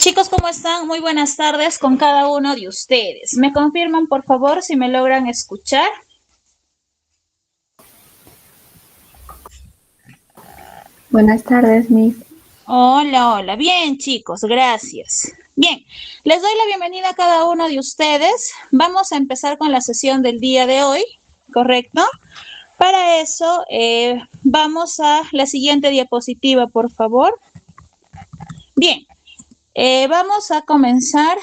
Chicos, ¿cómo están? Muy buenas tardes con cada uno de ustedes. ¿Me confirman, por favor, si me logran escuchar? Buenas tardes, Miss. Hola, hola. Bien, chicos, gracias. Bien, les doy la bienvenida a cada uno de ustedes. Vamos a empezar con la sesión del día de hoy, ¿correcto? Para eso, vamos a la siguiente diapositiva, por favor. Bien, vamos a comenzar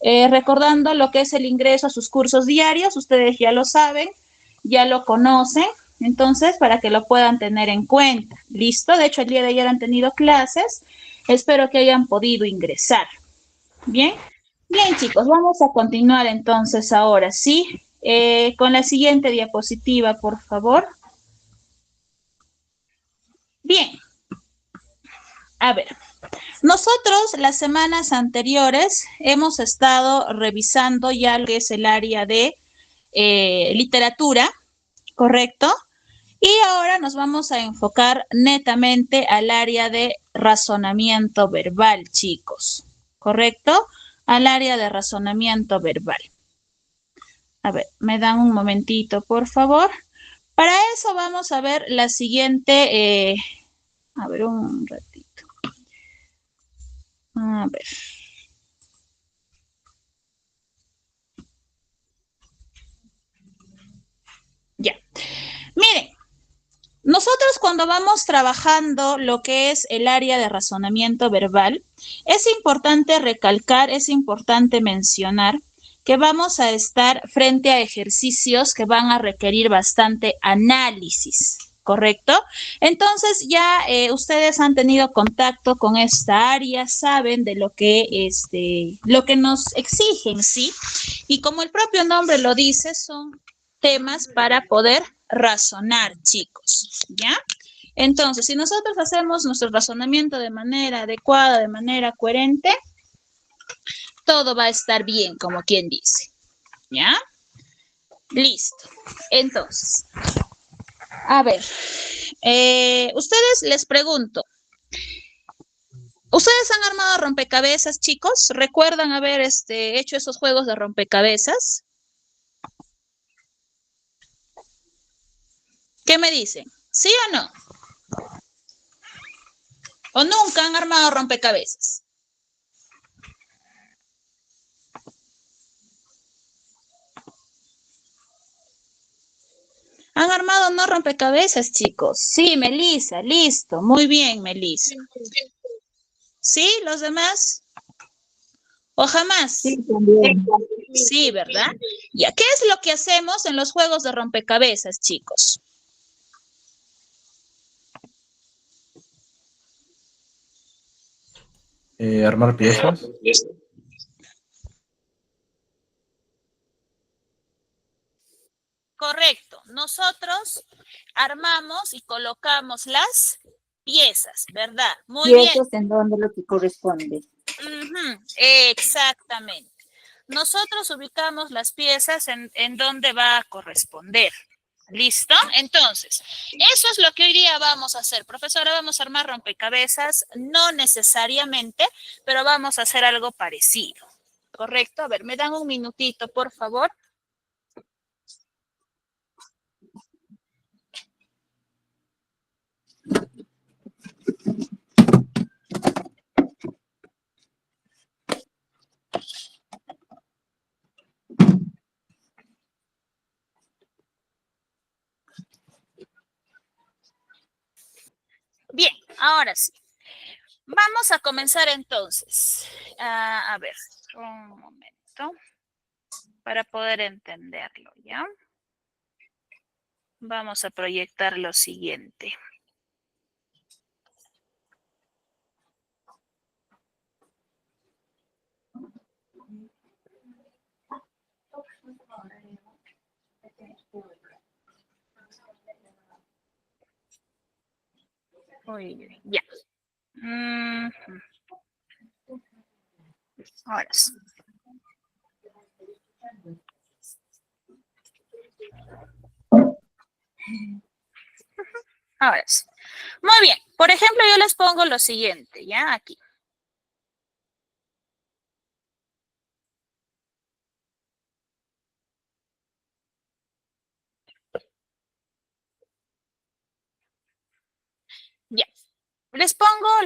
recordando lo que es el ingreso a sus cursos diarios. Ustedes ya lo saben, ya lo conocen, entonces para que lo puedan tener en cuenta. ¿Listo? De hecho, el día de ayer han tenido clases. Espero que hayan podido ingresar. ¿Bien? Bien, chicos, vamos a continuar entonces ahora, ¿sí? Con la siguiente diapositiva, por favor. Bien. A ver, nosotros las semanas anteriores hemos estado revisando ya lo que es el área de literatura, ¿correcto? Y ahora nos vamos a enfocar netamente al área de razonamiento verbal, chicos, ¿correcto? Al área de razonamiento verbal. A ver, me dan un momentito, por favor. Para eso vamos a ver la siguiente, a ver, un ratito. A ver. Ya. Miren, nosotros cuando vamos trabajando lo que es el área de razonamiento verbal, es importante recalcar, es importante mencionar que vamos a estar frente a ejercicios que van a requerir bastante análisis, ¿correcto? Entonces ya ustedes han tenido contacto con esta área, saben de lo que nos exigen, ¿sí? Y como el propio nombre lo dice, son temas para poder razonar, chicos, ¿ya? Entonces, si nosotros hacemos nuestro razonamiento de manera adecuada, de manera coherente, todo va a estar bien, como quien dice, ¿ya? Listo. Entonces, a ver, ustedes les pregunto, ¿ustedes han armado rompecabezas, chicos? ¿Recuerdan haber hecho esos juegos de rompecabezas? ¿Qué me dicen? ¿Sí o no? ¿O nunca han armado rompecabezas? Han armado no rompecabezas, chicos. Sí, Melissa, listo. Muy bien, Melissa. ¿Sí? ¿Los demás? ¿O jamás? Sí, también. Sí, ¿verdad? Ya, ¿qué es lo que hacemos en los juegos de rompecabezas, chicos? Armar piezas. Correcto. Nosotros armamos y colocamos las piezas, ¿verdad? Muy bien. Piezas en donde lo que corresponde. Exactamente. Nosotros ubicamos las piezas en donde va a corresponder. ¿Listo? Entonces, eso es lo que hoy día vamos a hacer. Profesora, vamos a armar rompecabezas, no necesariamente, pero vamos a hacer algo parecido. ¿Correcto? A ver, me dan un minutito, por favor. Bien, ahora sí. Vamos a comenzar entonces. A ver, un momento para poder entenderlo, ¿ya? Vamos a proyectar lo siguiente. Muy bien, ya. Ahora sí. Ahora sí. Muy bien. Por ejemplo, yo les pongo lo siguiente, ¿ya? Aquí.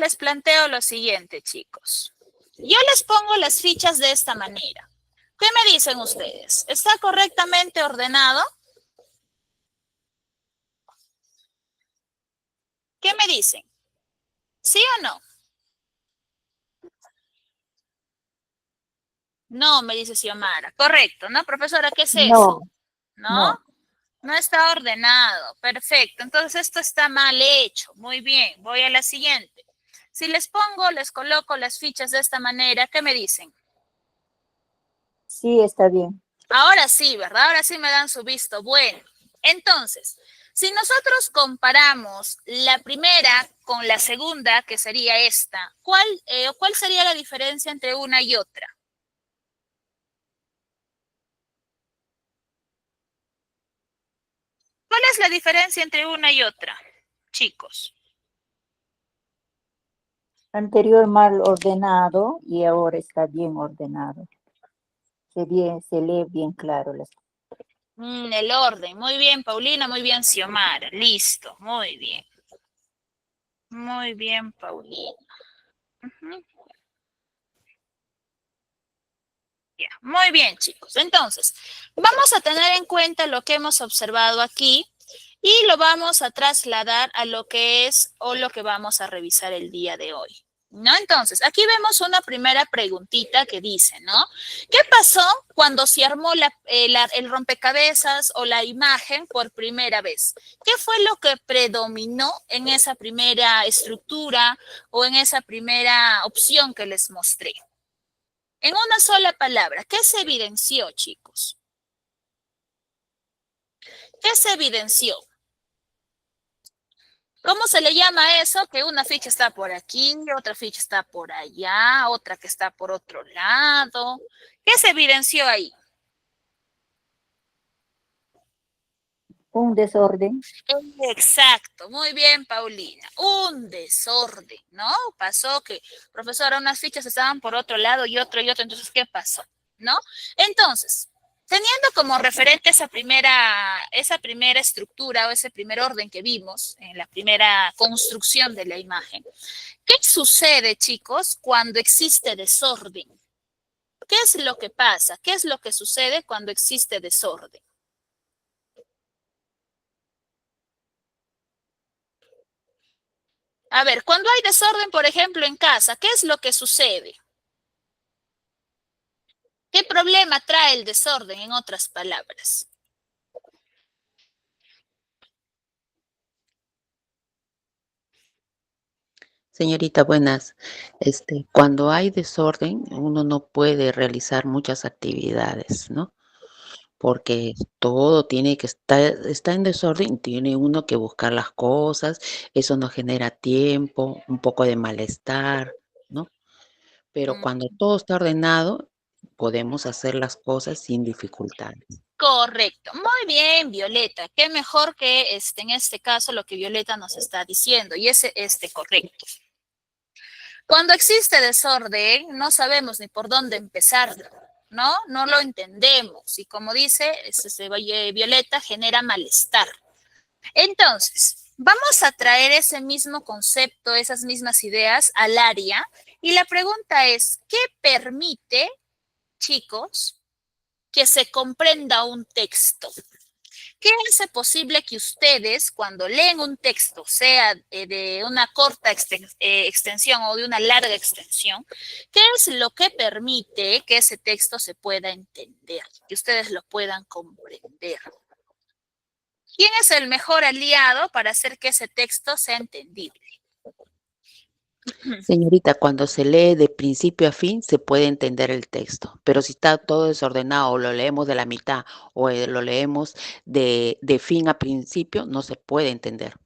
les planteo lo siguiente, chicos. Yo les pongo las fichas de esta manera. ¿Qué me dicen ustedes? ¿Está correctamente ordenado? ¿Qué me dicen? ¿Sí o no? No, me dice Xiomara. Correcto, ¿no, profesora? ¿Qué es eso? No, ¿No? no. No está ordenado. Perfecto. Entonces esto está mal hecho. Muy bien. Voy a la siguiente. Si les pongo, les coloco las fichas de esta manera, ¿qué me dicen? Sí, está bien. Ahora sí, ¿verdad? Ahora sí me dan su visto. Bueno, entonces, si nosotros comparamos la primera con la segunda, que sería esta, ¿cuál sería la diferencia entre una y otra? ¿Cuál es la diferencia entre una y otra, chicos? Anterior mal ordenado y ahora está bien ordenado. Se lee bien claro las. El orden. Muy bien, Paulina. Muy bien, Xiomara. Listo. Muy bien. Muy bien, Paulina. Ujú. Ya, muy bien, chicos. Entonces, vamos a tener en cuenta lo que hemos observado aquí y lo vamos a trasladar a lo que es o lo que vamos a revisar el día de hoy. ¿No? Entonces, aquí vemos una primera preguntita que dice, ¿no? ¿Qué pasó cuando se armó el rompecabezas o la imagen por primera vez? ¿Qué fue lo que predominó en esa primera estructura o en esa primera opción que les mostré? En una sola palabra, ¿qué se evidenció, chicos? ¿Qué se evidenció? ¿Cómo se le llama a eso? Que una ficha está por aquí, otra ficha está por allá, otra que está por otro lado. ¿Qué se evidenció ahí? Un desorden. Exacto, muy bien, Paulina. Un desorden, ¿no? Pasó que, profesora, unas fichas estaban por otro lado y otro, entonces, ¿qué pasó? ¿No? Entonces, teniendo como referente esa primera estructura o ese primer orden que vimos en la primera construcción de la imagen, ¿qué sucede, chicos, cuando existe desorden? ¿Qué es lo que pasa? ¿Qué es lo que sucede cuando existe desorden? A ver, cuando hay desorden, por ejemplo, en casa, ¿qué es lo que sucede? ¿Qué problema trae el desorden, en otras palabras? Señorita, buenas. Cuando hay desorden, uno no puede realizar muchas actividades, ¿no? Porque todo tiene que está en desorden, tiene uno que buscar las cosas, eso nos genera tiempo, un poco de malestar, ¿no? Pero Mm, cuando todo está ordenado, podemos hacer las cosas sin dificultades. correcto. Muy bien, Violeta. Qué mejor que en este caso lo que Violeta nos está diciendo. Y ese correcto. Cuando existe desorden, no sabemos ni por dónde empezar, ¿no? No lo entendemos. Y como dice Violeta, genera malestar. Entonces, vamos a traer ese mismo concepto, esas mismas ideas al área. Y la pregunta es, ¿qué permite, chicos, que se comprenda un texto? ¿Qué hace posible que ustedes, cuando leen un texto, sea de una corta extensión o de una larga extensión, qué es lo que permite que ese texto se pueda entender, que ustedes lo puedan comprender? ¿Quién es el mejor aliado para hacer que ese texto sea entendible? Señorita, cuando se lee de principio a fin, se puede entender el texto, pero si está todo desordenado o lo leemos de la mitad o lo leemos de fin a principio, no se puede entender.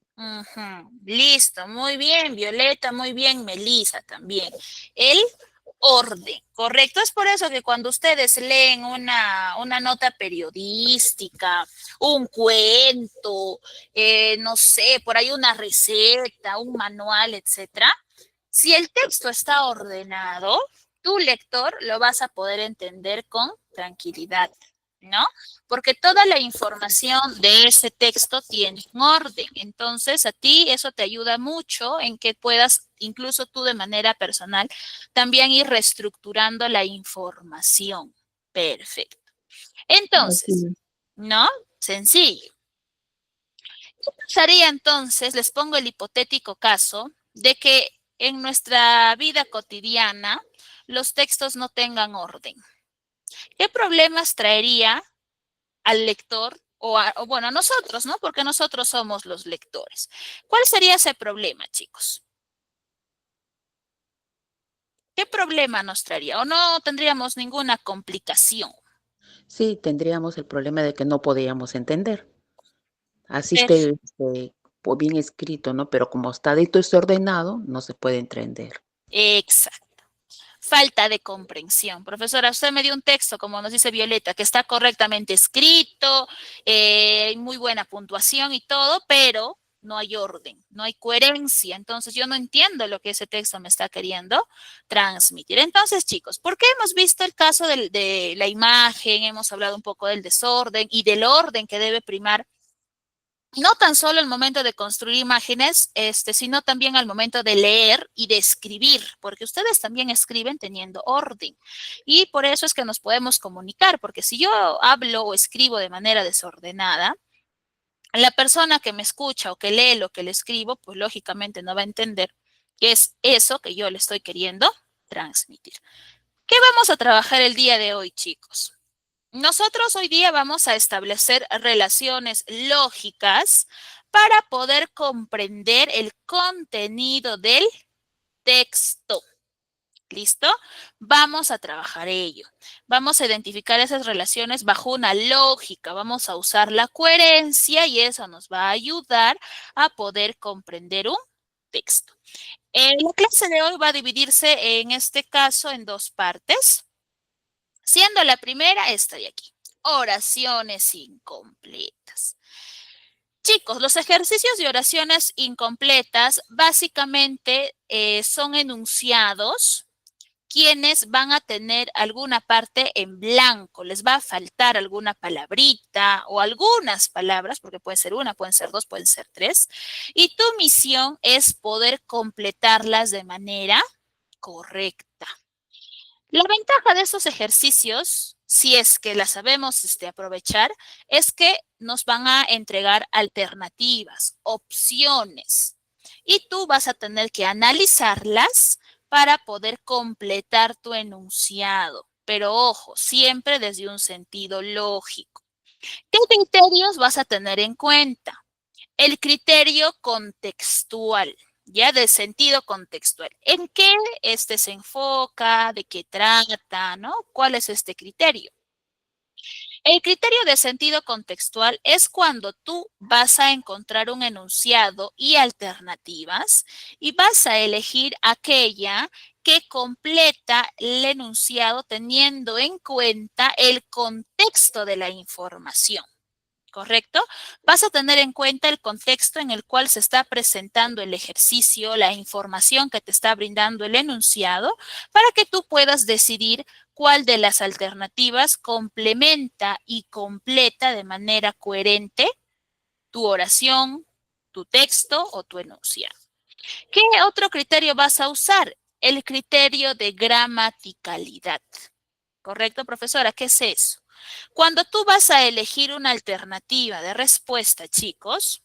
Listo, muy bien, Violeta, muy bien, Melissa también. El orden, correcto. Es por eso que cuando ustedes leen una nota periodística, un cuento, no sé, por ahí una receta, un manual, etcétera, si el texto está ordenado, tu lector lo vas a poder entender con tranquilidad. ¿no? Porque toda la información de ese texto tiene un orden. Entonces, a ti eso te ayuda mucho en que puedas, incluso tú de manera personal, también ir reestructurando la información. Perfecto. Entonces, Así. ¿no? Sencillo. ¿Qué pasaría entonces? Les pongo el hipotético caso de que en nuestra vida cotidiana los textos no tengan orden. ¿Qué problemas traería al lector o bueno, a nosotros, ¿no? Porque nosotros somos los lectores. ¿Cuál sería ese problema, chicos? ¿Qué problema nos traería? ¿O no tendríamos ninguna complicación? Sí, tendríamos el problema de que no podíamos entender. Así Per- esté pues, bien escrito, ¿no? Pero como está desordenado, no se puede entender. Exacto. Falta de comprensión. Profesora, usted me dio un texto, como nos dice Violeta, que está correctamente escrito, muy buena puntuación y todo, pero no hay orden, no hay coherencia. Entonces yo no entiendo lo que ese texto me está queriendo transmitir. Entonces, chicos, ¿por qué hemos visto el caso de la imagen? Hemos hablado un poco del desorden y del orden que debe primar no tan solo el momento de construir imágenes, sino también al momento de leer y de escribir, porque ustedes también escriben teniendo orden. Y por eso es que nos podemos comunicar, porque si yo hablo o escribo de manera desordenada, la persona que me escucha o que lee lo que le escribo, pues lógicamente no va a entender qué es eso que yo le estoy queriendo transmitir. ¿Qué vamos a trabajar el día de hoy, chicos? Nosotros hoy día vamos a establecer relaciones lógicas para poder comprender el contenido del texto. ¿Listo? Vamos a trabajar ello. Vamos a identificar esas relaciones bajo una lógica. Vamos a usar la coherencia y eso nos va a ayudar a poder comprender un texto. La clase de hoy va a dividirse en este caso en dos partes. Siendo la primera esta de aquí, oraciones incompletas. Chicos, los ejercicios de oraciones incompletas básicamente son enunciados quienes van a tener alguna parte en blanco, les va a faltar alguna palabrita o algunas palabras, porque puede ser una, pueden ser dos, pueden ser tres, y tu misión es poder completarlas de manera correcta. La ventaja de estos ejercicios, si es que la sabemos aprovechar, es que nos van a entregar alternativas, opciones, y tú vas a tener que analizarlas para poder completar tu enunciado. Pero ojo, siempre desde un sentido lógico. ¿Qué criterios vas a tener en cuenta? El criterio contextual, ya de sentido contextual. ¿En qué se enfoca? ¿De qué trata? ¿No? ¿Cuál es este criterio? El criterio de sentido contextual es cuando tú vas a encontrar un enunciado y alternativas y vas a elegir aquella que completa el enunciado teniendo en cuenta el contexto de la información. ¿Correcto? Vas a tener en cuenta el contexto en el cual se está presentando el ejercicio, la información que te está brindando el enunciado, para que tú puedas decidir cuál de las alternativas complementa y completa de manera coherente tu oración, tu texto o tu enunciado. ¿Qué otro criterio vas a usar? El criterio de gramaticalidad. ¿Correcto, profesora? ¿Qué es eso? Cuando tú vas a elegir una alternativa de respuesta, chicos,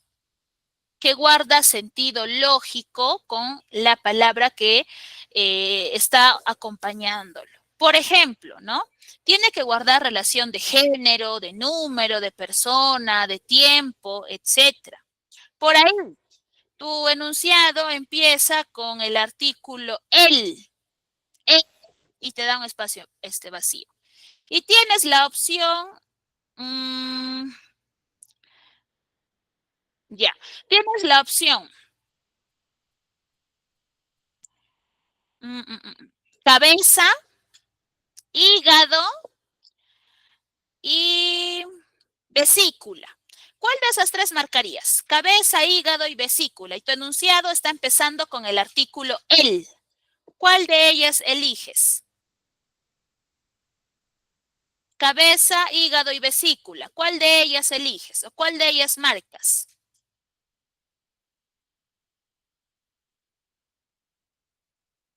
que guarda sentido lógico con la palabra que está acompañándolo. Por ejemplo, ¿no? Tiene que guardar relación de género, de número, de persona, de tiempo, etcétera. Por ahí, tu enunciado empieza con el artículo el, y te da un espacio vacío. Y tienes la opción, ya, tienes la opción, cabeza, hígado y vesícula. ¿Cuál de esas tres marcarías? Cabeza, hígado y vesícula. Y tu enunciado está empezando con el artículo el. ¿Cuál de ellas eliges? cabeza, hígado y vesícula. ¿Cuál de ellas eliges o cuál de ellas marcas?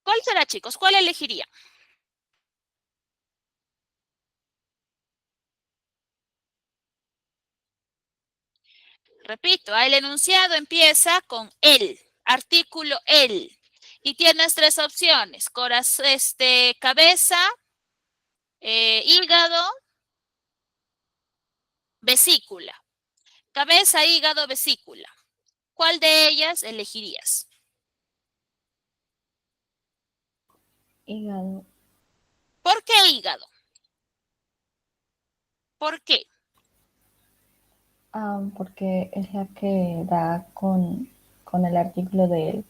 ¿Cuál será, chicos? ¿Cuál elegiría? Repito, el enunciado empieza con el, artículo el. Y tienes tres opciones, cabeza, hígado, vesícula. Cabeza, hígado, vesícula. ¿Cuál de ellas elegirías? Hígado. ¿Por qué hígado? ¿Por qué? Porque es la que da con el artículo de él.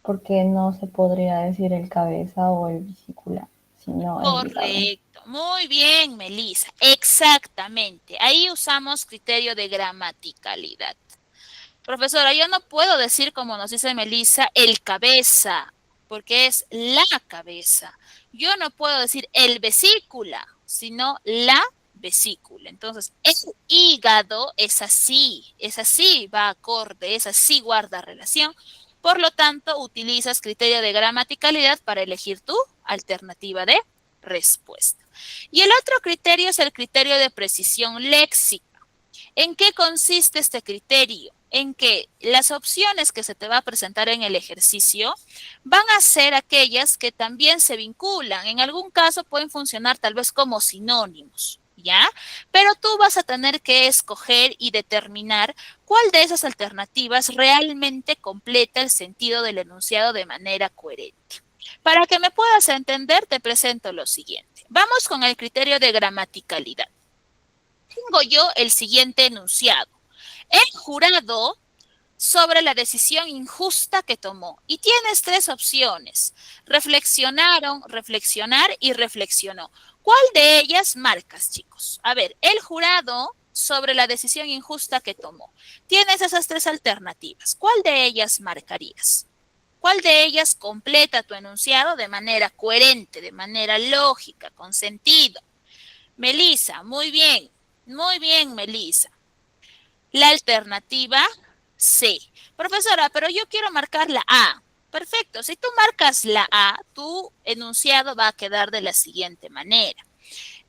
Porque no se podría decir el cabeza o el vesícula, sino el hígado. Correcto. Muy bien, Melissa. Exactamente. Ahí usamos criterio de gramaticalidad. Profesora, yo no puedo decir, como nos dice Melissa, el cabeza, porque es la cabeza. Yo no puedo decir el vesícula, sino la vesícula. Entonces, el hígado es así, va acorde, es así, guarda relación. Por lo tanto, utilizas criterio de gramaticalidad para elegir tu alternativa de respuesta. Y el otro criterio es el criterio de precisión léxica. ¿En qué consiste este criterio? En que las opciones que se te va a presentar en el ejercicio van a ser aquellas que también se vinculan. En algún caso pueden funcionar tal vez como sinónimos, ¿ya? Pero tú vas a tener que escoger y determinar cuál de esas alternativas realmente completa el sentido del enunciado de manera coherente. Para que me puedas entender, te presento lo siguiente. Vamos con el criterio de gramaticalidad. Tengo yo el siguiente enunciado. El jurado sobre la decisión injusta que tomó. Y tienes tres opciones. Reflexionaron, reflexionar y reflexionó. ¿Cuál de ellas marcas, chicos? A ver, el jurado sobre la decisión injusta que tomó. Tienes esas tres alternativas. ¿Cuál de ellas marcarías? ¿Cuál de ellas completa tu enunciado de manera coherente, de manera lógica, con sentido? Melissa, muy bien, Melissa. La alternativa C. Profesora, pero yo quiero marcar la A. Perfecto, si tú marcas la A, tu enunciado va a quedar de la siguiente manera.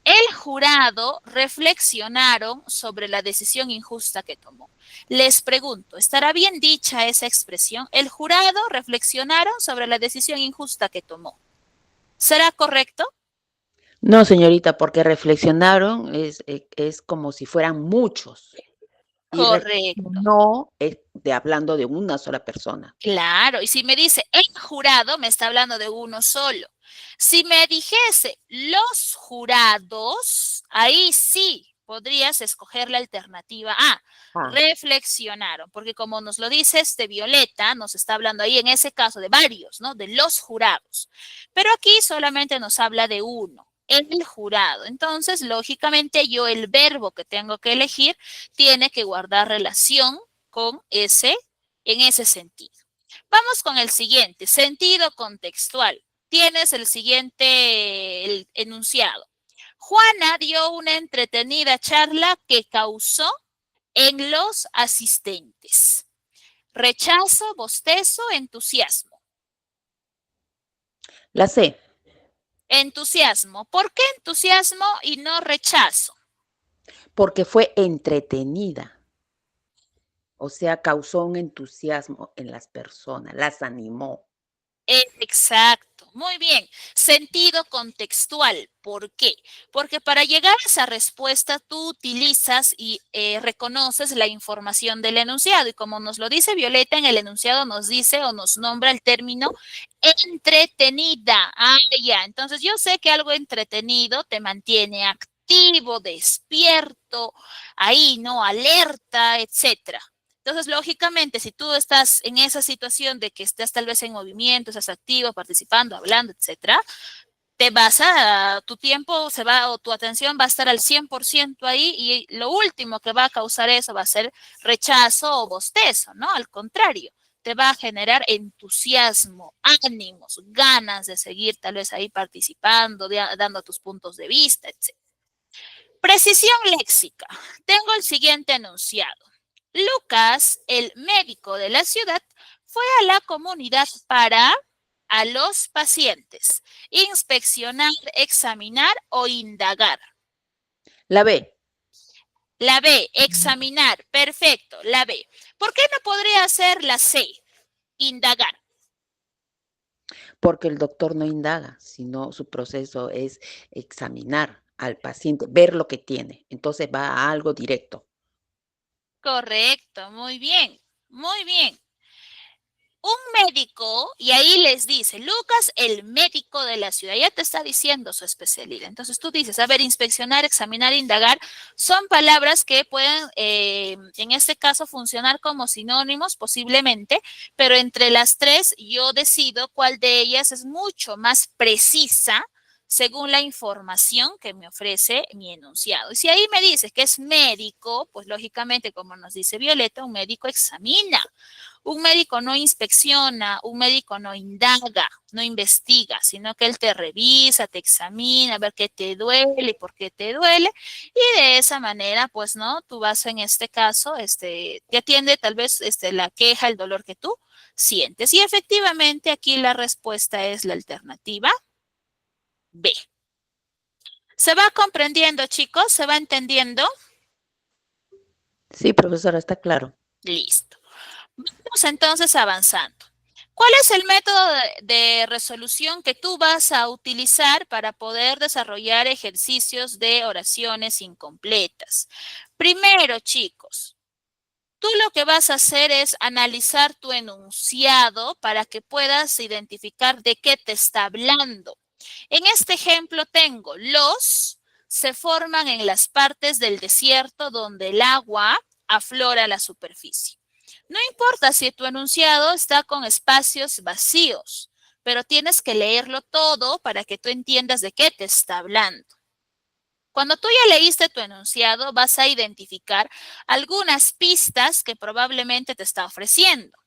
El jurado reflexionaron sobre la decisión injusta que tomó. Les pregunto, ¿estará bien dicha esa expresión? El jurado reflexionaron sobre la decisión injusta que tomó. ¿Será correcto? No, señorita, porque reflexionaron es como si fueran muchos. Y Correcto. no es hablando de una sola persona. Claro, y si me dice el jurado, me está hablando de uno solo. Si me dijese los jurados, ahí sí podrías escoger la alternativa A. Reflexionaron, porque como nos lo dice Violeta, nos está hablando ahí en ese caso de varios, ¿no? De los jurados. Pero aquí solamente nos habla de uno, el jurado. Entonces, lógicamente, yo el verbo que tengo que elegir tiene que guardar relación con ese en ese sentido. Vamos con el siguiente, sentido contextual. Tienes el siguiente enunciado. Juana dio una entretenida charla que causó en los asistentes rechazo, bostezo, entusiasmo. La C. Entusiasmo. ¿Por qué entusiasmo y no rechazo? Porque fue entretenida. O sea, causó un entusiasmo en las personas, las animó. Exacto, muy bien. Sentido contextual. ¿Por qué? Porque para llegar a esa respuesta tú utilizas y reconoces la información del enunciado. Y como nos lo dice Violeta, en el enunciado nos dice o nos nombra el término entretenida. Ah, ya. Entonces yo sé que algo entretenido te mantiene activo, despierto, ahí, ¿no? Alerta, etcétera. Entonces, lógicamente, si tú estás en esa situación de que estás tal vez en movimiento, estás activo, participando, hablando, etcétera, tu tiempo se va o tu atención va a estar al 100% ahí y lo último que va a causar eso va a ser rechazo o bostezo, ¿no? Al contrario, te va a generar entusiasmo, ánimos, ganas de seguir tal vez ahí participando, dando tus puntos de vista, etcétera. Precisión léxica. Tengo el siguiente enunciado. Lucas, el médico de la ciudad, fue a la comunidad para a los pacientes, inspeccionar, examinar o indagar. La B. La B, examinar. Perfecto, la B. ¿Por qué no podría ser la C, indagar? Porque el doctor no indaga, sino su proceso es examinar al paciente, ver lo que tiene. Entonces va a algo directo. Correcto, muy bien, muy bien. Un médico, y ahí les dice, Lucas, el médico de la ciudad, ya te está diciendo su especialidad. Entonces tú dices, a ver, inspeccionar, examinar, indagar, son palabras que pueden, en este caso, funcionar como sinónimos posiblemente, pero entre las tres yo decido cuál de ellas es mucho más precisa según la información que me ofrece mi enunciado. Y si ahí me dices que es médico, pues lógicamente, como nos dice Violeta, un médico examina. Un médico no inspecciona, un médico no indaga, no investiga, sino que él te revisa, te examina, a ver qué te duele y por qué te duele. Y de esa manera, pues, ¿no? Tú vas en este caso, te atiende tal vez la queja, el dolor que tú sientes. Y efectivamente aquí la respuesta es la alternativa B. ¿Se va comprendiendo, chicos? ¿Se va entendiendo? Sí, profesora, está claro. Listo. Vamos entonces avanzando. ¿Cuál es el método de resolución que tú vas a utilizar para poder desarrollar ejercicios de oraciones incompletas? Primero, chicos, tú lo que vas a hacer es analizar tu enunciado para que puedas identificar de qué te está hablando. En este ejemplo tengo los se forman en las partes del desierto donde el agua aflora a la superficie. No importa si tu enunciado está con espacios vacíos, pero tienes que leerlo todo para que tú entiendas de qué te está hablando. Cuando tú ya leíste tu enunciado, vas a identificar algunas pistas que probablemente te está ofreciendo.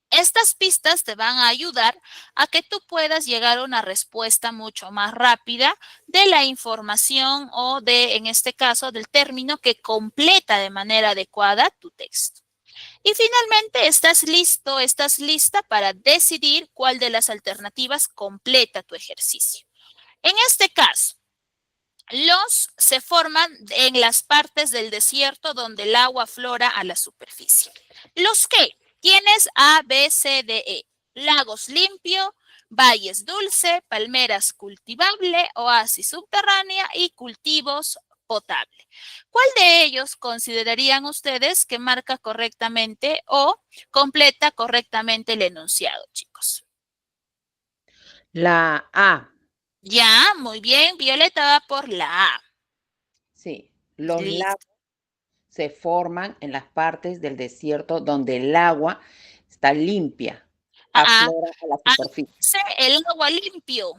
Estas pistas te van a ayudar a que tú puedas llegar a una respuesta mucho más rápida de la información o de, en este caso, del término que completa de manera adecuada tu texto. Y finalmente, estás listo, estás lista para decidir cuál de las alternativas completa tu ejercicio. En este caso, los se forman en las partes del desierto donde el agua aflora a la superficie. ¿Los qué? Tienes A, B, C, D, E. Lagos limpio, valles dulce, palmeras cultivable, oasis subterránea y cultivos potable. ¿Cuál de ellos considerarían ustedes que marca correctamente o completa correctamente el enunciado, chicos? La A. Ya, muy bien. Violeta va por la A. Sí. Los Listo. lagos se forman en las partes del desierto donde el agua está limpia, aflora a la superficie. C, el agua limpio.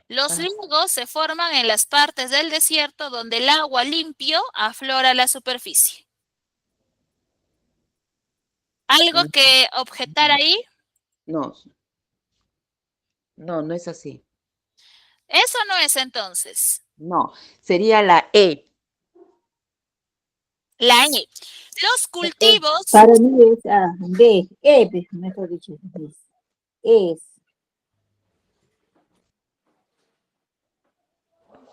Los Ah. lagos se forman en las partes del desierto donde el agua limpio aflora a la superficie. ¿Algo que objetar ahí? No, no es así. Eso no es entonces. No, sería la E. La E. Los cultivos. Para mí es B, mejor dicho. Es.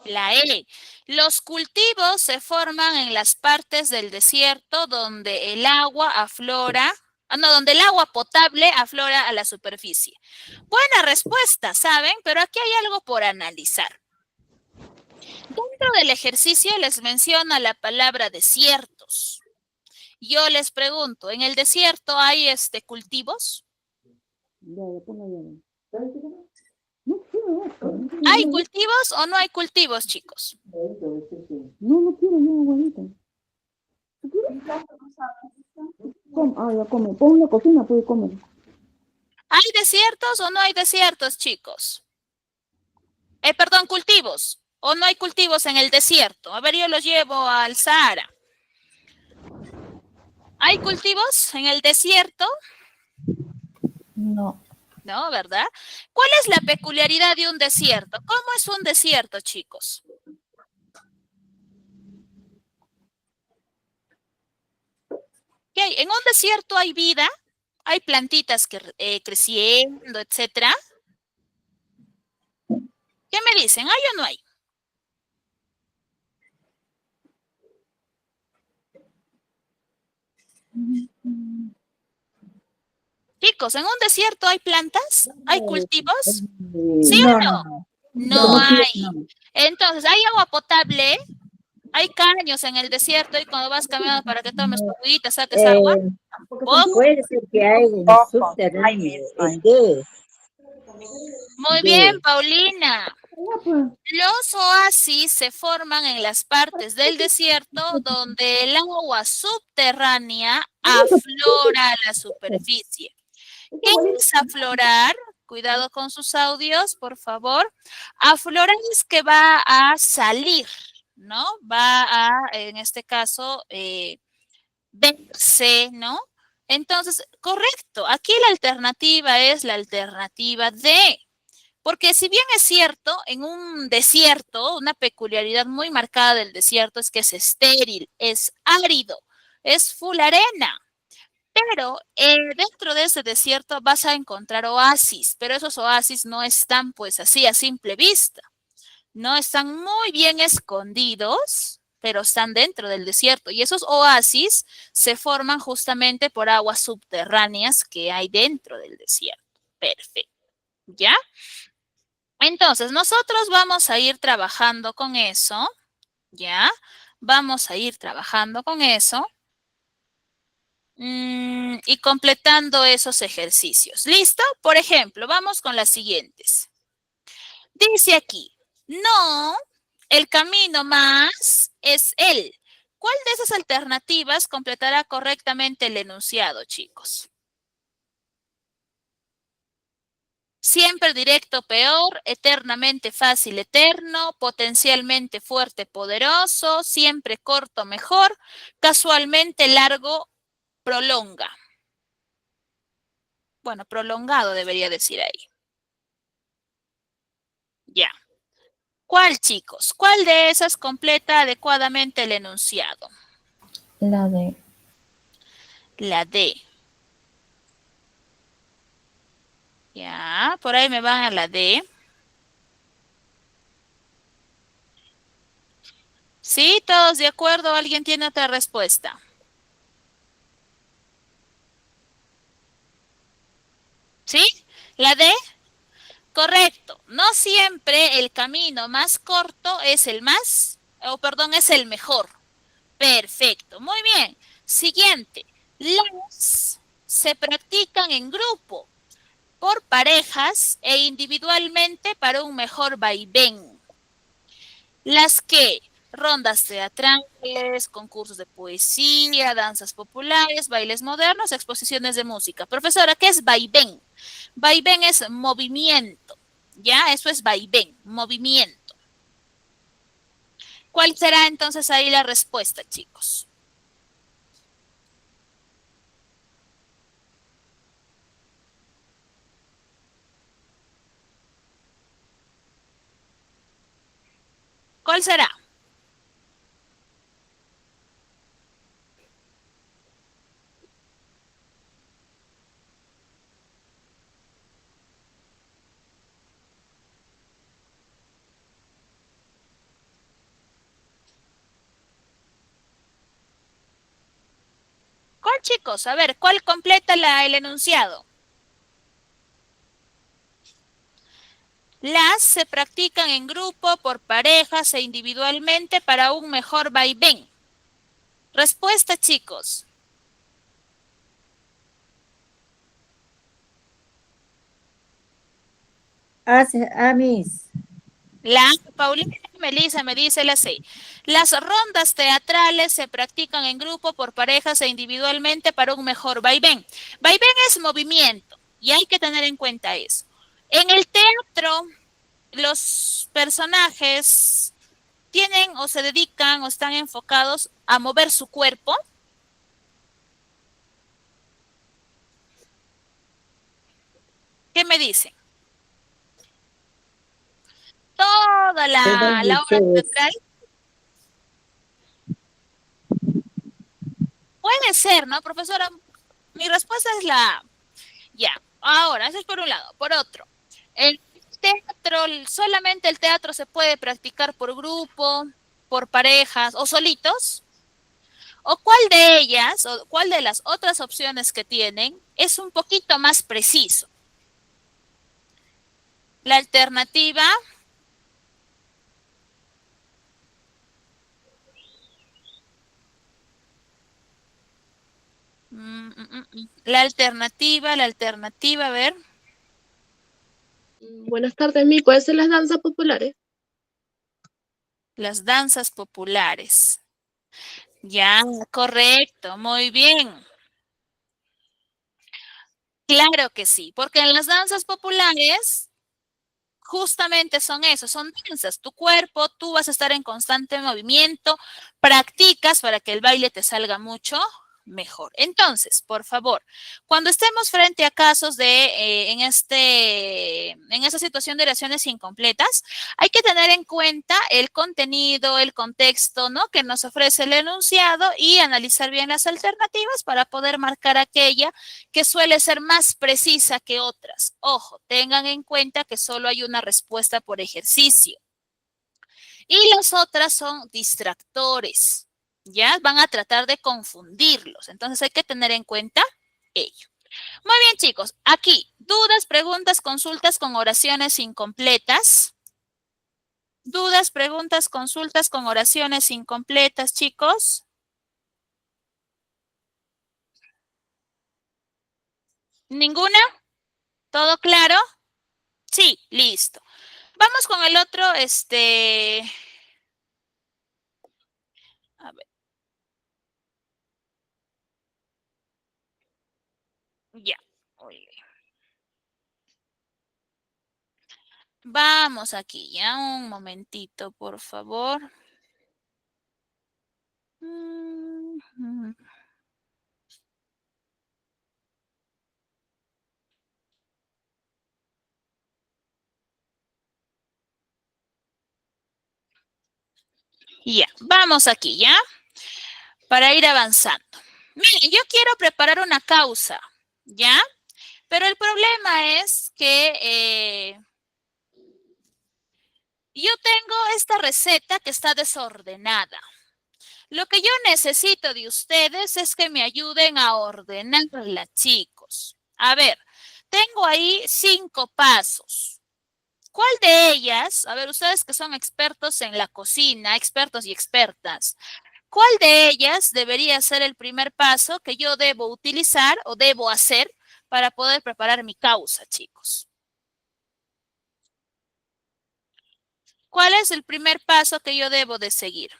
La E. Los cultivos se forman en las partes del desierto donde el agua aflora, donde el agua potable aflora a la superficie. Buena respuesta, ¿saben? Pero aquí hay algo por analizar. Dentro del ejercicio les menciona la palabra desiertos. Yo les pregunto, ¿en el desierto hay cultivos? ¿Hay cultivos o no hay cultivos, chicos? No quiero yo aguadita. Ya come. Pon en la cocina, puede comer. ¿Hay desiertos o no hay desiertos, chicos? Perdón, cultivos. ¿O no hay cultivos en el desierto? A ver, yo los llevo al Sahara. ¿Hay cultivos en el desierto? No. ¿no? ¿Verdad? ¿Cuál es la peculiaridad de un desierto? ¿Cómo es un desierto, chicos? ¿Qué hay? En un desierto hay vida, hay plantitas que creciendo, etcétera. ¿Qué me dicen? ¿Hay o no hay? Chicos, ¿en un desierto hay plantas? ¿Hay cultivos? ¿Sí No, o no, no? no. No hay. No. Entonces, ¿hay agua potable? ¿Hay caños en el desierto y cuando vas caminando para que tomes tu agüita, saques agua? Eh, ¿Poco? puede ser que hay en el subterráneo, en D. Muy bien, Paulina. Los oasis se forman en las partes del desierto donde el agua subterránea aflora a la superficie. ¿Qué es aflorar? Cuidado con sus audios, por favor. Aflorar es que va a salir, ¿no? Va a, en este caso, verse, ¿no? Entonces, correcto. Aquí la alternativa es la alternativa D. Porque si bien es cierto, en un desierto, una peculiaridad muy marcada del desierto es que es estéril, es árido, es full arena. Pero dentro de ese desierto vas a encontrar oasis, pero esos oasis no están pues así a simple vista, no están muy bien escondidos, pero están dentro del desierto. Y esos oasis se forman justamente por aguas subterráneas que hay dentro del desierto. Perfecto. ¿Ya? Entonces, nosotros vamos a ir trabajando con eso, ¿ya? Vamos a ir trabajando con eso y completando esos ejercicios. ¿Listo? Por ejemplo, vamos con las siguientes. Dice aquí, no, el camino más es él. ¿Cuál de esas alternativas completará correctamente el enunciado, chicos? Siempre directo, peor, eternamente fácil, eterno, potencialmente fuerte, poderoso, siempre corto, mejor, casualmente largo, prolonga. Bueno, prolongado debería decir ahí. Ya. ¿Cuál, chicos? ¿Cuál de esas completa adecuadamente el enunciado? La D. La D. Ya, por ahí me van a la D. ¿Sí? ¿Todos de acuerdo? ¿Alguien tiene otra respuesta? ¿Sí? ¿La D? Correcto. No siempre el camino más corto es el más, o perdón, es el mejor. Perfecto. Muy bien. Siguiente. Las se practican en grupo, por parejas e individualmente para un mejor vaivén. Las que rondas teatrales, concursos de poesía, danzas populares, bailes modernos, exposiciones de música. Profesora, ¿qué es vaivén? Vaivén es movimiento, ¿ya? Eso es vaivén, movimiento. ¿Cuál será entonces ahí la respuesta, chicos? ¿Cuál será? ¿Cuál, chicos? A ver, ¿cuál completa el enunciado? Las se practican en grupo, por parejas e individualmente para un mejor vaivén. Respuesta, chicos. Amis. La Paulina Melissa me dice la C. Las rondas teatrales se practican en grupo, por parejas e individualmente para un mejor vaivén. Vaivén es movimiento y hay que tener en cuenta eso. En el teatro, los personajes tienen o se dedican o están enfocados a mover su cuerpo. ¿Qué me dicen? Toda Todas la obra ustedes. teatral. Puede ser, ¿no, profesora? Mi respuesta es la A. Ya, ahora, eso es por un lado. Por otro, el teatro, solamente el teatro se puede practicar por grupo, por parejas o solitos. ¿O cuál de ellas, o cuál de las otras opciones que tienen es un poquito más preciso? La alternativa, la alternativa, a ver, Buenas tardes, Mi. ¿Pueden ser las danzas populares? las danzas populares. Ya, correcto, muy bien. Claro que sí, porque en las danzas populares justamente son eso, son danzas. Tu cuerpo, tú vas a estar en constante movimiento, practicas para que el baile te salga mucho mejor. Entonces, por favor, cuando estemos frente a casos de en esta situación de oraciones incompletas, hay que tener en cuenta el contenido, el contexto, ¿no? Que nos ofrece el enunciado y analizar bien las alternativas para poder marcar aquella que suele ser más precisa que otras. Ojo, tengan en cuenta que solo hay una respuesta por ejercicio. Y las otras son distractores. Ya van a tratar de confundirlos. Entonces hay que tener en cuenta ello. Muy bien, chicos. Aquí, dudas, preguntas, consultas con oraciones incompletas. Dudas, preguntas, consultas con oraciones incompletas, chicos. ¿Ninguna? ¿Todo claro? Sí, listo. Vamos con el otro, a ver, ya. Oye. Vamos aquí, ya un momentito, por favor. Ya, vamos aquí, ¿ya? Para ir avanzando. Miren, yo quiero preparar una causa, ¿ya? Pero el problema es que yo tengo esta receta que está desordenada. Lo que yo necesito de ustedes es que me ayuden a ordenarla, chicos. A ver, tengo ahí 5 pasos. ¿Cuál de ellas, a ver, ustedes que son expertos en la cocina, expertos y expertas, cuál de ellas debería ser el primer paso que yo debo utilizar o debo hacer para poder preparar mi causa, chicos? ¿Cuál es el primer paso que yo debo de seguir?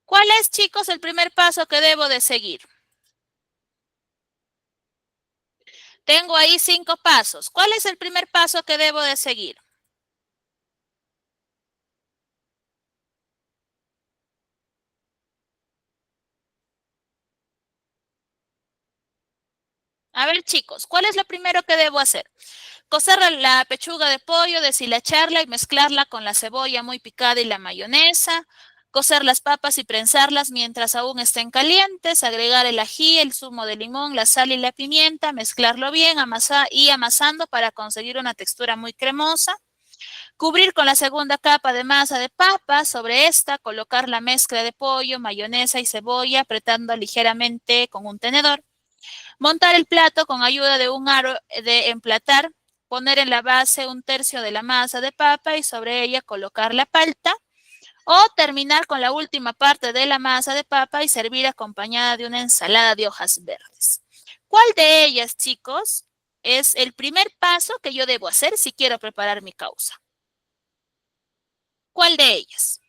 ¿Cuál es, chicos, el primer paso que debo de seguir? Tengo ahí 5 pasos. ¿Cuál es el primer paso que debo de seguir? A ver, chicos, ¿cuál es lo primero que debo hacer? Cocer la pechuga de pollo, deshilacharla y mezclarla con la cebolla muy picada y la mayonesa. Cocer las papas y prensarlas mientras aún estén calientes. Agregar el ají, el zumo de limón, la sal y la pimienta. Mezclarlo bien, amasar y amasando para conseguir una textura muy cremosa. Cubrir con la segunda capa de masa de papa. Sobre esta, colocar la mezcla de pollo, mayonesa y cebolla, apretando ligeramente con un tenedor. Montar el plato con ayuda de un aro de emplatar. Poner en la base 1/3 de la masa de papa y sobre ella colocar la palta. O terminar con la última parte de la masa de papa y servir acompañada de una ensalada de hojas verdes. ¿Cuál de ellas, chicos, es el primer paso que yo debo hacer si quiero preparar mi causa? ¿Cuál de ellas?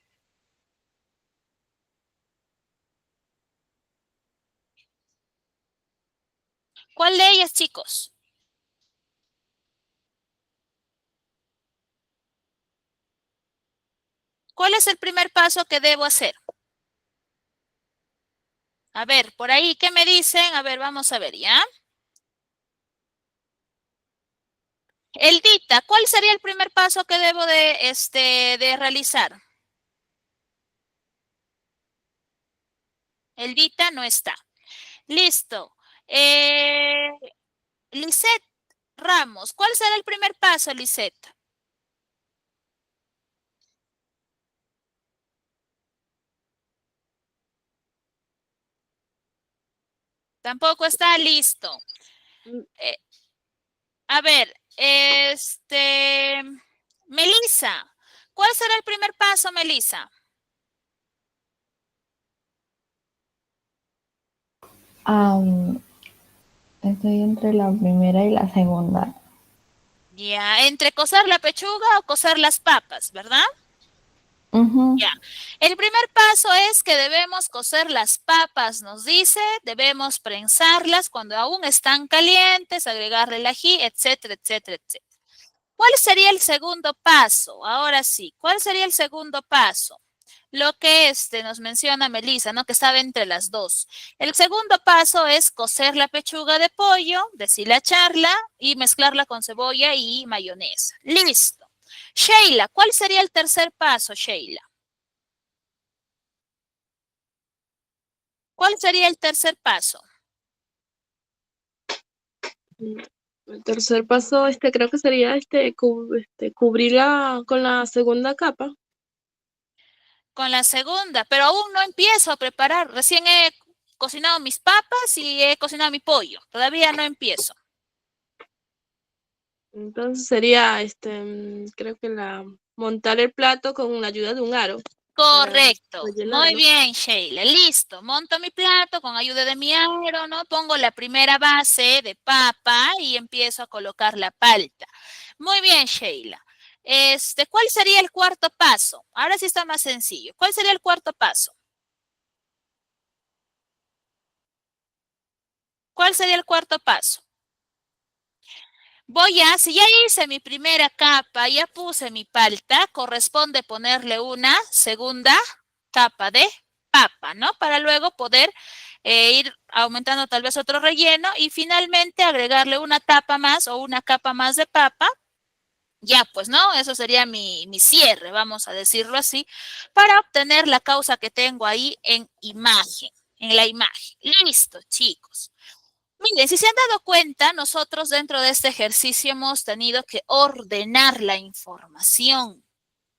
¿Cuál de ellas, chicos? ¿Cuál es el primer paso que debo hacer? A ver, por ahí, ¿qué me dicen? A ver, vamos a ver, ¿ya? Eldita, ¿cuál sería el primer paso que debo de realizar? Eldita no está. Listo. Eh, Lisette Ramos, ¿cuál será el primer paso, Lisette? Tampoco está listo. Mm, Eh, a ver, Melissa, ¿cuál será el primer paso, Melissa? Am, Estoy entre la primera y la segunda. Ya, entre cocer la pechuga o cocer las papas, ¿verdad? Ujú. Ya. El primer paso es que debemos cocer las papas, nos dice, debemos prensarlas cuando aún están calientes, agregarle el ají, etcétera, etcétera, etcétera. ¿Cuál sería el segundo paso? Ahora sí, ¿cuál sería el segundo paso? Lo que nos menciona Melissa, ¿no? Que estaba entre las dos. El segundo paso es cocer la pechuga de pollo, deshilacharla y mezclarla con cebolla y mayonesa. Listo. Sheila, ¿cuál sería el tercer paso, Sheila? ¿Cuál sería el tercer paso? mm. El tercer paso, creo que sería cubrirla con la segunda capa. Con la segunda, pero aún no empiezo a preparar. Recién he cocinado mis papas y he cocinado mi pollo. Todavía no empiezo. Entonces sería, creo que montar el plato con la ayuda de un aro para Correcto. Muy rellenarlo. bien, Sheila. Listo. Monto mi plato con ayuda de mi aro, ¿no? Pongo la primera base de papa y empiezo a colocar la palta. Muy bien, Sheila. ¿Cuál sería el cuarto paso? Ahora sí está más sencillo. ¿Cuál sería el cuarto paso? ¿Cuál sería el cuarto paso? Si ya hice mi primera capa, ya puse mi palta, corresponde ponerle una segunda capa de papa, ¿no? Para luego poder ir aumentando tal vez otro relleno y finalmente agregarle una tapa más o una capa más de papa. Ya, pues, ¿no? Eso sería mi cierre, vamos a decirlo así, para obtener la causa que tengo ahí en la imagen. Listo, chicos. Miren, si se han dado cuenta, nosotros dentro de este ejercicio hemos tenido que ordenar la información.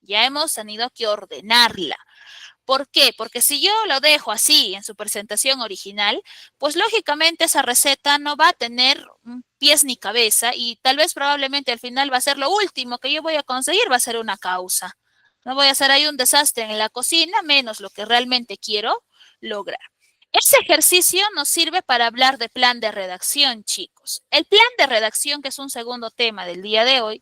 Ya hemos tenido que ordenarla. ¿Por qué? Porque si yo lo dejo así en su presentación original, pues lógicamente esa receta no va a tener pies ni cabeza y tal vez probablemente al final va a ser lo último que yo voy a conseguir, va a ser una causa. No voy a hacer ahí un desastre en la cocina, menos lo que realmente quiero lograr. Este ejercicio nos sirve para hablar de plan de redacción, chicos. El plan de redacción, que es un segundo tema del día de hoy,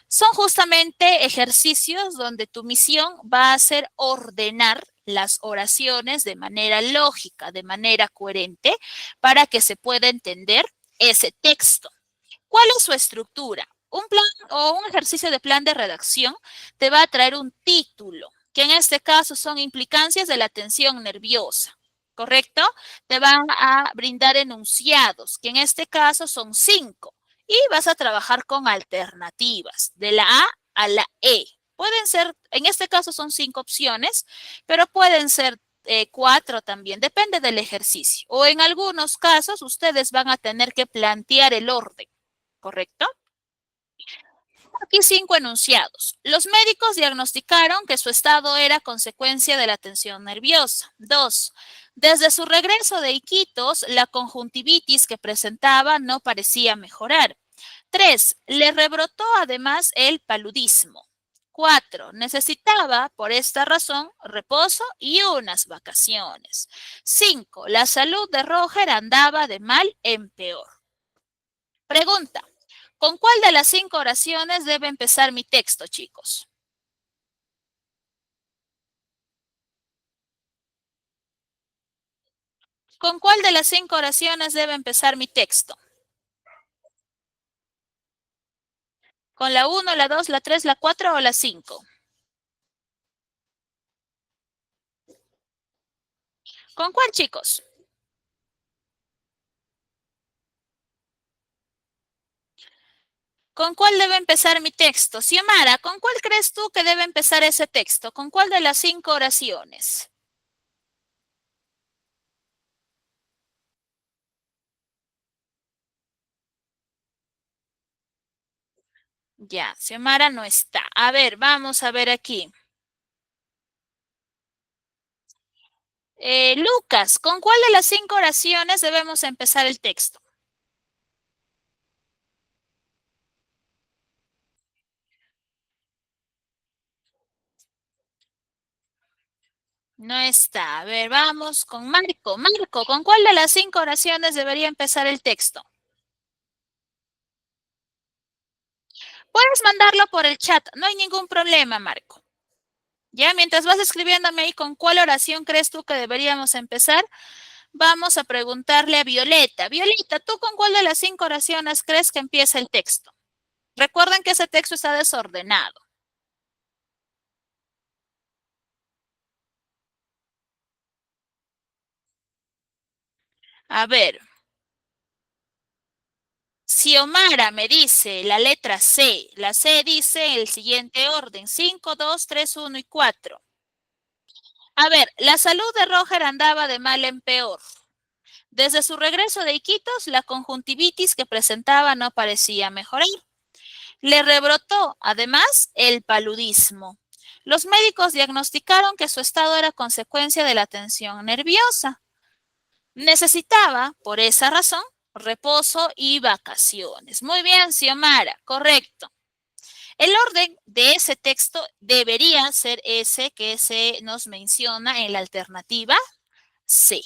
son justamente ejercicios donde tu misión va a ser ordenar las oraciones de manera lógica, de manera coherente, para que se pueda entender ese texto. ¿Cuál es su estructura? Un plan o un ejercicio de plan de redacción te va a traer un título, que en este caso son implicancias de la tensión nerviosa, ¿correcto? Te van a brindar enunciados, que en este caso son 5, y vas a trabajar con alternativas, de la A a la E. Pueden ser, en este caso son 5 opciones, pero pueden ser 4 también, depende del ejercicio. O en algunos casos ustedes van a tener que plantear el orden. ¿Correcto? Aquí 5 enunciados. Los médicos diagnosticaron que su estado era consecuencia de la tensión nerviosa. 2. Desde su regreso de Iquitos, la conjuntivitis que presentaba no parecía mejorar. 3. Le rebrotó además el paludismo. 4. Necesitaba, por esta razón, reposo y unas vacaciones. 5. La salud de Roger andaba de mal en peor. Pregunta. ¿Con cuál de las 5 oraciones debe empezar mi texto, chicos? ¿Con cuál de las 5 oraciones debe empezar mi texto? ¿Con la 1, la 2, la 3, la 4 o la 5? ¿Con cuál, chicos? ¿Con cuál debe empezar mi texto? Xiomara, ¿con cuál crees tú que debe empezar ese texto? ¿Con cuál de las 5 oraciones? Ya, Xiomara no está. A ver, vamos a ver aquí. Lucas, ¿con cuál de las 5 oraciones debemos empezar el texto? No está. A ver, vamos con Marco. Marco, ¿con cuál de las 5 oraciones debería empezar el texto? Puedes mandarlo por el chat, no hay ningún problema, Marco. Ya, mientras vas escribiéndome ahí con cuál oración crees tú que deberíamos empezar, vamos a preguntarle a Violeta. Violeta, ¿tú con cuál de las 5 oraciones crees que empieza el texto? Recuerden que ese texto está desordenado. A ver, Xiomara me dice la letra C. La C dice el siguiente orden: 5, 2, 3, 1 y 4. A ver, la salud de Roger andaba de mal en peor. Desde su regreso de Iquitos, la conjuntivitis que presentaba no parecía mejorar. Le rebrotó, además, el paludismo. Los médicos diagnosticaron que su estado era consecuencia de la tensión nerviosa. Necesitaba, por esa razón, reposo y vacaciones. Muy bien, Xiomara, correcto. El orden de ese texto debería ser ese que se nos menciona en la alternativa C.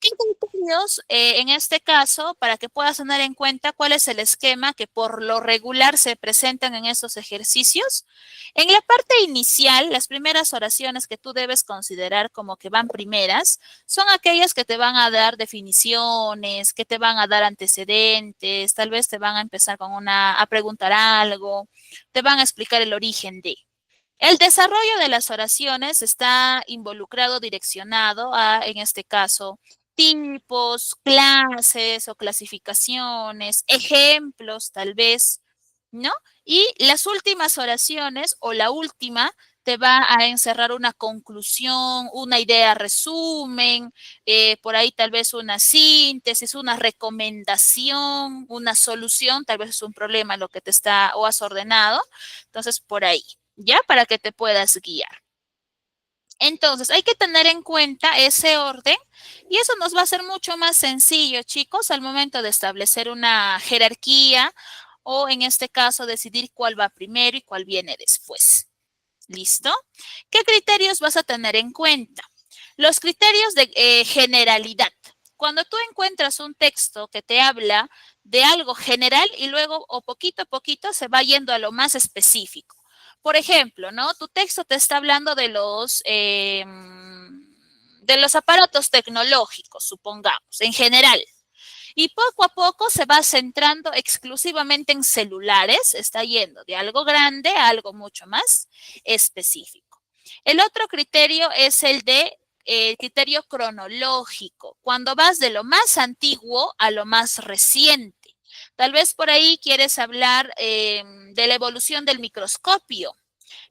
¿Qué criterios, en este caso, para que puedas tener en cuenta cuál es el esquema que por lo regular se presentan en estos ejercicios? En la parte inicial, las primeras oraciones que tú debes considerar como que van primeras son aquellas que te van a dar definiciones, que te van a dar antecedentes, tal vez te van a empezar con a preguntar algo, te van a explicar el origen de. El desarrollo de las oraciones está involucrado, direccionado a, en este caso, tipos, clases o clasificaciones, ejemplos tal vez, ¿no? Y las últimas oraciones o la última te va a encerrar una conclusión, una idea resumen, por ahí tal vez una síntesis, una recomendación, una solución, tal vez es un problema lo que te está o has ordenado. Entonces, por ahí, ¿ya? Para que te puedas guiar. Entonces, hay que tener en cuenta ese orden y eso nos va a ser mucho más sencillo, chicos, al momento de establecer una jerarquía o en este caso decidir cuál va primero y cuál viene después. ¿Listo? ¿Qué criterios vas a tener en cuenta? Los criterios de generalidad. Cuando tú encuentras un texto que te habla de algo general y luego o poquito a poquito se va yendo a lo más específico. Por ejemplo, ¿no? Tu texto te está hablando de los aparatos tecnológicos, supongamos, en general. Y poco a poco se va centrando exclusivamente en celulares, está yendo de algo grande a algo mucho más específico. El otro criterio es el de criterio cronológico, cuando vas de lo más antiguo a lo más reciente. Tal vez por ahí quieres hablar de la evolución del microscopio.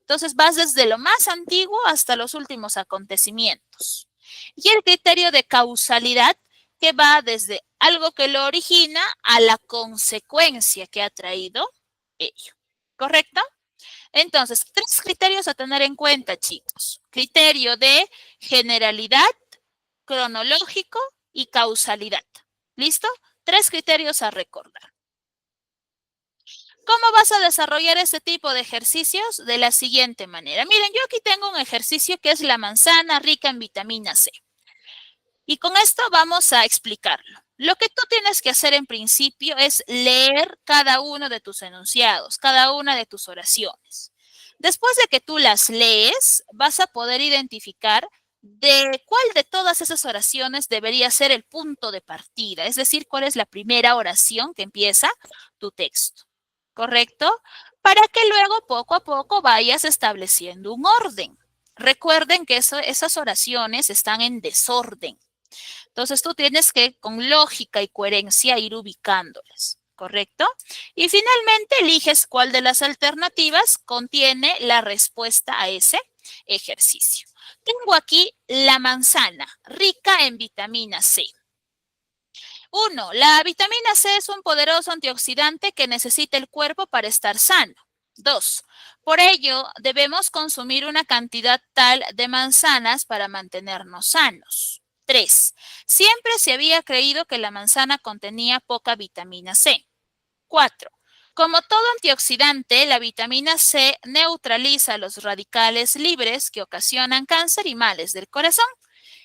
Entonces vas desde lo más antiguo hasta los últimos acontecimientos. Y el criterio de causalidad, que va desde algo que lo origina a la consecuencia que ha traído ello. ¿Correcto? Entonces, 3 criterios a tener en cuenta, chicos. Criterio de generalidad, cronológico y causalidad. ¿Listo? 3 criterios a recordar. ¿Cómo vas a desarrollar este tipo de ejercicios? De la siguiente manera. Miren, yo aquí tengo un ejercicio que es la manzana rica en vitamina C. Y con esto vamos a explicarlo. Lo que tú tienes que hacer en principio es leer cada uno de tus enunciados, cada una de tus oraciones. Después de que tú las lees, vas a poder identificar de cuál de todas esas oraciones debería ser el punto de partida, es decir, cuál es la primera oración que empieza tu texto. ¿correcto? Para que luego poco a poco vayas estableciendo un orden. Recuerden que esas oraciones están en desorden. Entonces tú tienes que con lógica y coherencia ir ubicándolas, ¿correcto? Y finalmente eliges cuál de las alternativas contiene la respuesta a ese ejercicio. Tengo aquí la manzana, rica en vitamina C. 1. La vitamina C es un poderoso antioxidante que necesita el cuerpo para estar sano. 2. Por ello, debemos consumir una cantidad tal de manzanas para mantenernos sanos. 3. Siempre se había creído que la manzana contenía poca vitamina C. 4. Como todo antioxidante, la vitamina C neutraliza los radicales libres que ocasionan cáncer y males del corazón.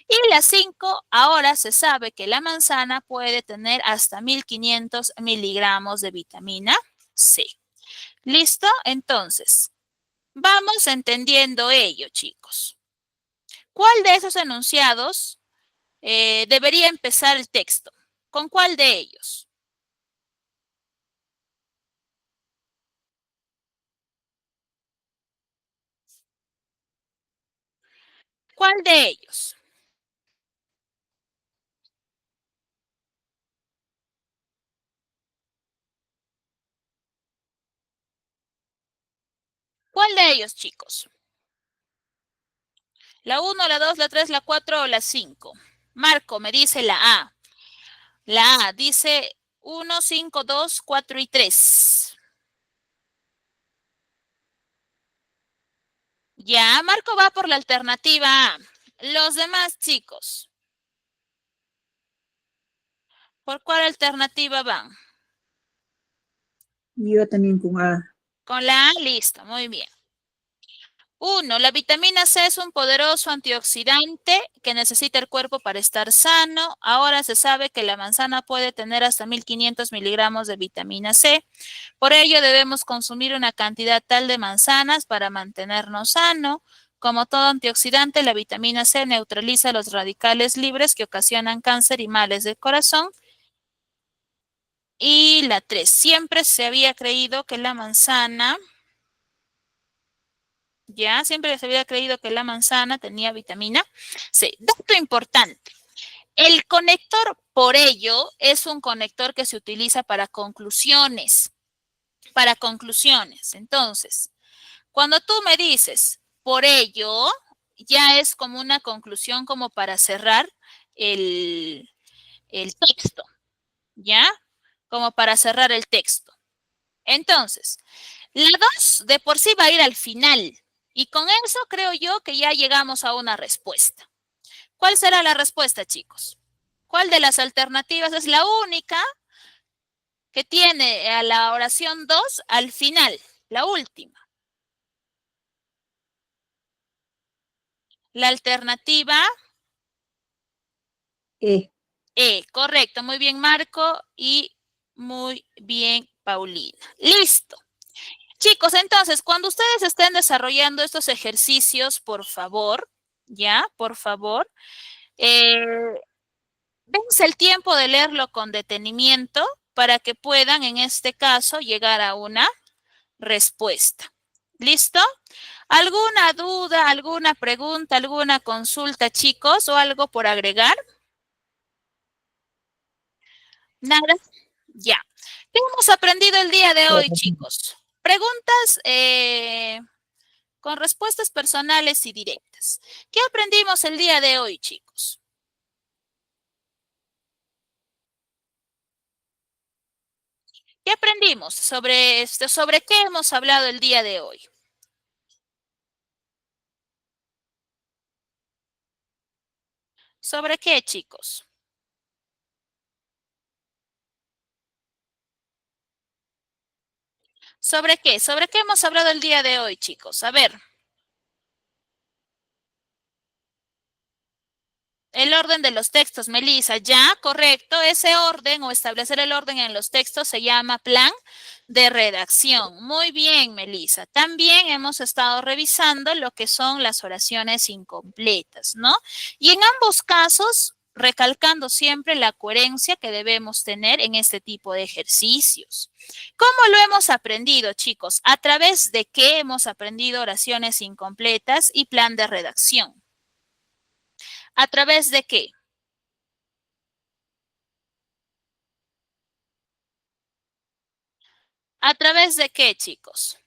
Y la 5, ahora se sabe que la manzana puede tener hasta 1500 miligramos de vitamina C. ¿Listo? Entonces, vamos entendiendo ello, chicos. ¿Cuál de esos enunciados debería empezar el texto? ¿Con cuál de ellos? ¿Cuál de ellos? ¿Cuál de ellos, chicos? ¿La 1, la 2, la 3, la 4 o la 5? Marco me dice la A. La A dice 1, 5, 2, 4 y 3. Ya, Marco va por la alternativa A. Los demás chicos, ¿por cuál alternativa van? Yo también con A. Con la A, listo, muy bien. 1. La vitamina C es un poderoso antioxidante que necesita el cuerpo para estar sano. Ahora se sabe que la manzana puede tener hasta 1500 miligramos de vitamina C. Por ello debemos consumir una cantidad tal de manzanas para mantenernos sanos. Como todo antioxidante, la vitamina C neutraliza los radicales libres que ocasionan cáncer y males del corazón. Y la 3. Siempre se había creído que la manzana... Ya, siempre se había creído que la manzana tenía vitamina C. Dato importante. El conector, por ello, es un conector que se utiliza para conclusiones. Para conclusiones. Entonces, cuando tú me dices, por ello, ya es como una conclusión como para cerrar el texto. ¿Ya? Como para cerrar el texto. Entonces, la 2 de por sí va a ir al final. Y con eso creo yo que ya llegamos a una respuesta. ¿Cuál será la respuesta, chicos? ¿Cuál de las alternativas es la única que tiene a la oración 2 al final? La última. La alternativa E. Correcto. Muy bien, Marco. Y muy bien, Paulina. Listo. Chicos, entonces, cuando ustedes estén desarrollando estos ejercicios, por favor, ya, por favor, dense el tiempo de leerlo con detenimiento para que puedan, en este caso, llegar a una respuesta. ¿Listo? ¿Alguna duda, alguna pregunta, alguna consulta, chicos, o algo por agregar? ¿Nada? Ya. ¿Qué hemos aprendido el día de hoy, chicos? Preguntas con respuestas personales y directas. ¿Qué aprendimos el día de hoy, chicos? ¿Qué aprendimos sobre qué hemos hablado el día de hoy? ¿Sobre qué, chicos? ¿Sobre qué? ¿Sobre qué hemos hablado el día de hoy, chicos? A ver. El orden de los textos, Melissa, ya, correcto. Ese orden o establecer el orden en los textos se llama plan de redacción. Muy bien, Melissa. También hemos estado revisando lo que son las oraciones incompletas, ¿no? Y en ambos casos recalcando siempre la coherencia que debemos tener en este tipo de ejercicios. ¿Cómo lo hemos aprendido, chicos? ¿A través de qué hemos aprendido oraciones incompletas y plan de redacción? ¿A través de qué? ¿A través de qué, chicos?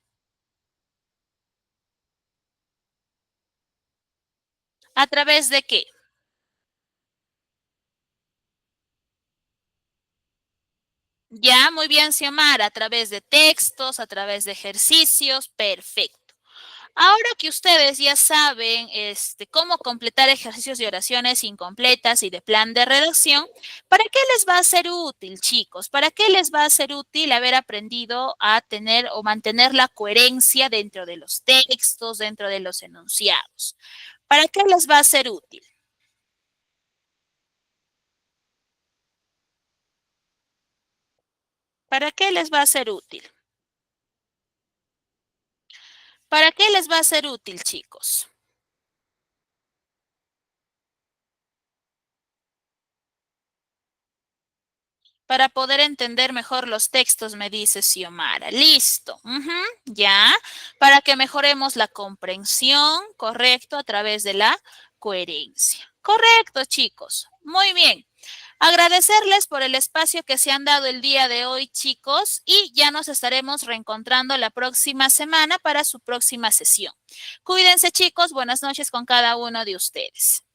¿A través de qué? Ya, muy bien, Xiomara, a través de textos, a través de ejercicios, perfecto. Ahora que ustedes ya saben cómo completar ejercicios de oraciones incompletas y de plan de redacción, ¿para qué les va a ser útil, chicos? ¿Para qué les va a ser útil haber aprendido a tener o mantener la coherencia dentro de los textos, dentro de los enunciados? ¿Para qué les va a ser útil? ¿Para qué les va a ser útil? ¿Para qué les va a ser útil, chicos? Para poder entender mejor los textos, me dice Xiomara. Listo. Ya. Para que mejoremos la comprensión, correcto, a través de la coherencia. Correcto, chicos. Muy bien. Agradecerles por el espacio que se han dado el día de hoy, chicos, y ya nos estaremos reencontrando la próxima semana para su próxima sesión. Cuídense, chicos. Buenas noches con cada uno de ustedes.